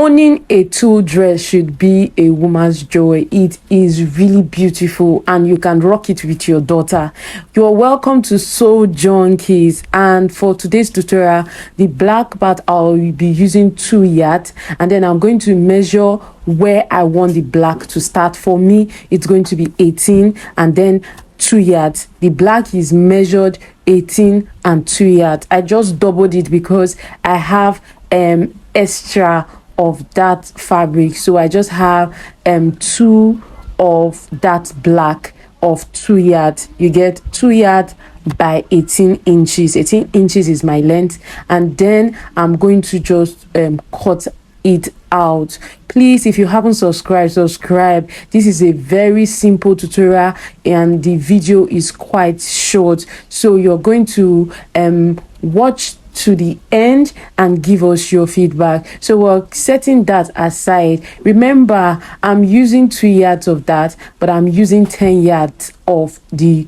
Owning a tulle dress should be a woman's joy. It is really beautiful and you can rock it with your daughter. You're welcome to Sew Junkies, and for today's tutorial, the black part I'll be using 2 yards, and then I'm going to measure where I want the black to start. For me, it's going to be 18 and then 2 yards. The black is measured 18 and 2 yards. I just doubled it because I have extra of that fabric, so I just have 2 of that black of 2 yards. You get 2 yards by 18 inches. 18 inches is my length, and then I'm going to just cut it out. Please, if you haven't subscribed, subscribe. This is a very simple tutorial and the video is quite short, so you're going to watch to the end and give us your feedback. So we're setting that aside. Remember, I'm using 2 yards of that, but I'm using 10 yards of the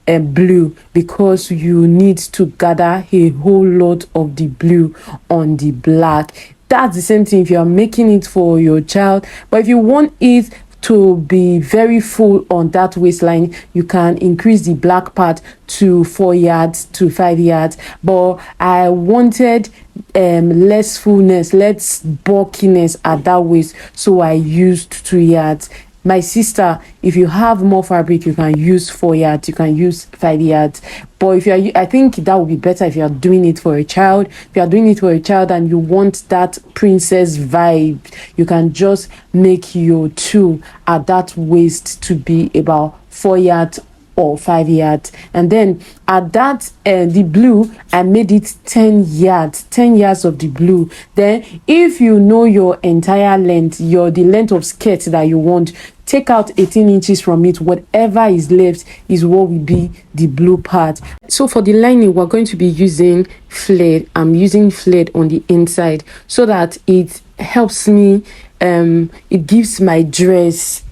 blue, because you need to gather a whole lot of the blue on the black. That's the same thing if you're making it for your child, but if you want it to be very full on that waistline, you can increase the black part to 4 yards to 5 yards. But I wanted less fullness, less bulkiness at that waist, so I used 2 yards. My sister, if you have more fabric, you can use 4 yards, you can use 5 yards. But if you're, I think that would be better if you're doing it for a child. If you're doing it for a child and you want that princess vibe, you can just make your tulle at that waist to be about 4 yards or 5 yards. And then at that the blue, I made it 10 yards of the blue. Then if you know your entire length, the length of skirt that you want, take out 18 inches from it. Whatever is left is what will be the blue part. So for the lining, we're going to be using flared. I'm using flared on the inside so that it helps me, it gives my dress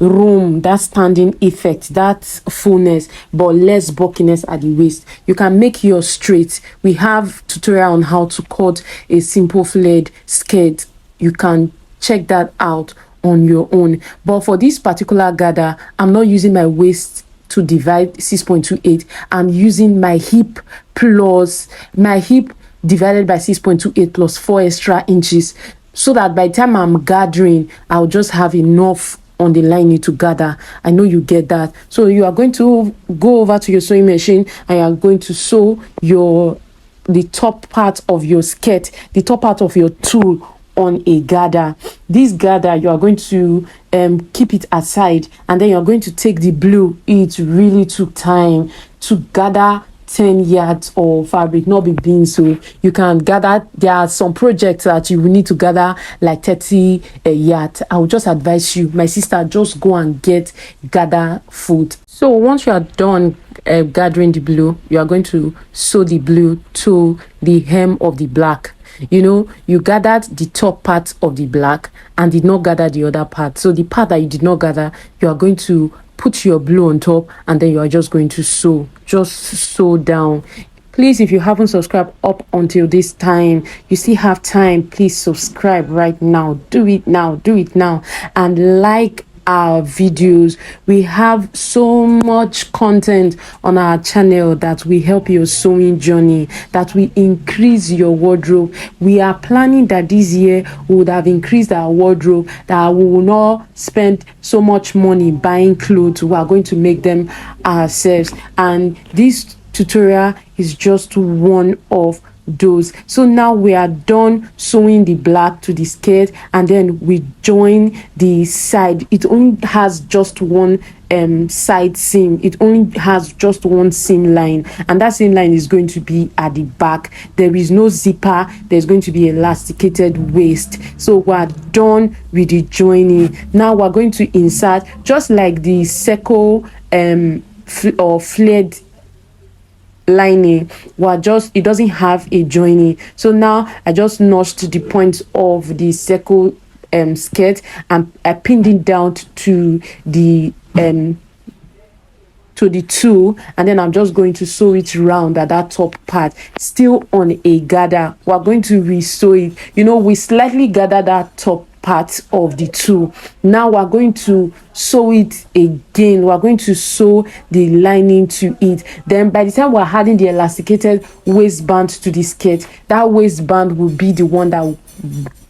room, that standing effect, that fullness, but less bulkiness at the waist. You can make your straight. We have tutorial on how to cut a simple flared skirt. You can check that out on your own. But for this particular gather, I'm not using my waist to divide 6.28. I'm using my hip divided by 6.28 plus 4 extra inches, so that by the time I'm gathering, I'll just have enough on the lining to gather. I know you get that. So you are going to go over to your sewing machine and you are going to sew the top part of your skirt, the top part of your tulle on a gather. This gather, you are going to keep it aside, and then you're going to take the blue. It really took time to gather 10 yards of fabric, not be being so you can gather. There are some projects that you will need to gather like 30 yards. I would just advise you, my sister, just go and get gather foot. So once you are done gathering the blue, you are going to sew the blue to the hem of the black. You know, you gathered the top part of the black and did not gather the other part. So the part that you did not gather, you are going to put your blue on top, and then you are just going to sew down. Please, if you haven't subscribed up until this time, you still have time. Please subscribe right now. Do it now, and like our videos. We have so much content on our channel that will help your sewing journey, that will increase your wardrobe. We are planning that this year we would have increased our wardrobe, that we will not spend so much money buying clothes. We are going to make them ourselves, and this tutorial is just one of those. So now we are done sewing the black to the skirt, and then we join the side. It only has just one side seam. It only has just one seam line, and that seam line is going to be at the back. There is no zipper. There's going to be elasticated waist. So we're done with the joining. Now we're going to insert, just like the circle or flared lining, it doesn't have a joining. So now I just notched the point of the circle skirt, and I pinned it down to the to the two, and then I'm just going to sew it round at that top part, still on a gather. We're going to re-sew it. You know, we slightly gather that top part of the two. Now we're going to sew it again. We're going to sew the lining to it. Then by the time we're adding the elasticated waistband to the skirt, that waistband will be the one that will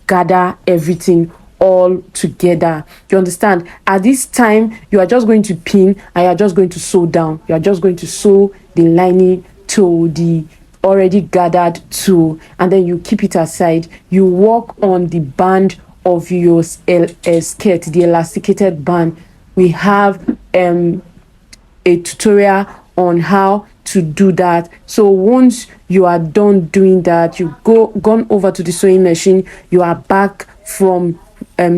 gather everything all together. You understand? At this time, you are just going to pin and you are just going to sew down. You are just going to sew the lining to the already gathered two, and then you keep it aside. You work on the band of your skirt, the elasticated band. We have a tutorial on how to do that. So once you are done doing that, you gone over to the sewing machine, you are back from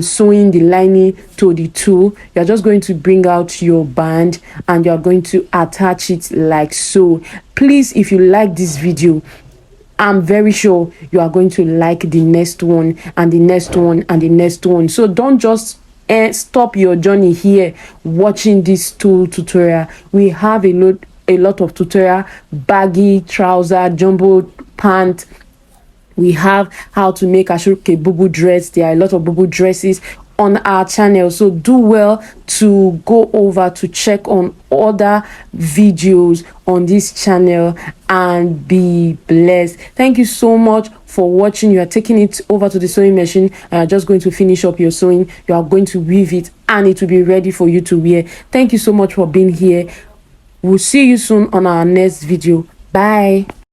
sewing the lining to the two. You're just going to bring out your band and you're going to attach it like so. Please, if you like this video, I'm very sure you are going to like the next one and the next one and the next one. So don't just stop your journey here watching this tool tutorial. We have a lot of tutorial: baggy trouser, jumbo pant. We have how to make a bubu dress. There are a lot of bubu dresses on our channel, so do well to go over to check on other videos on this channel and be blessed. Thank you so much for watching. You are taking it over to the sewing machine and you're just going to finish up your sewing. You are going to weave it and it will be ready for you to wear. Thank you so much for being here. We'll see you soon on our next video. Bye.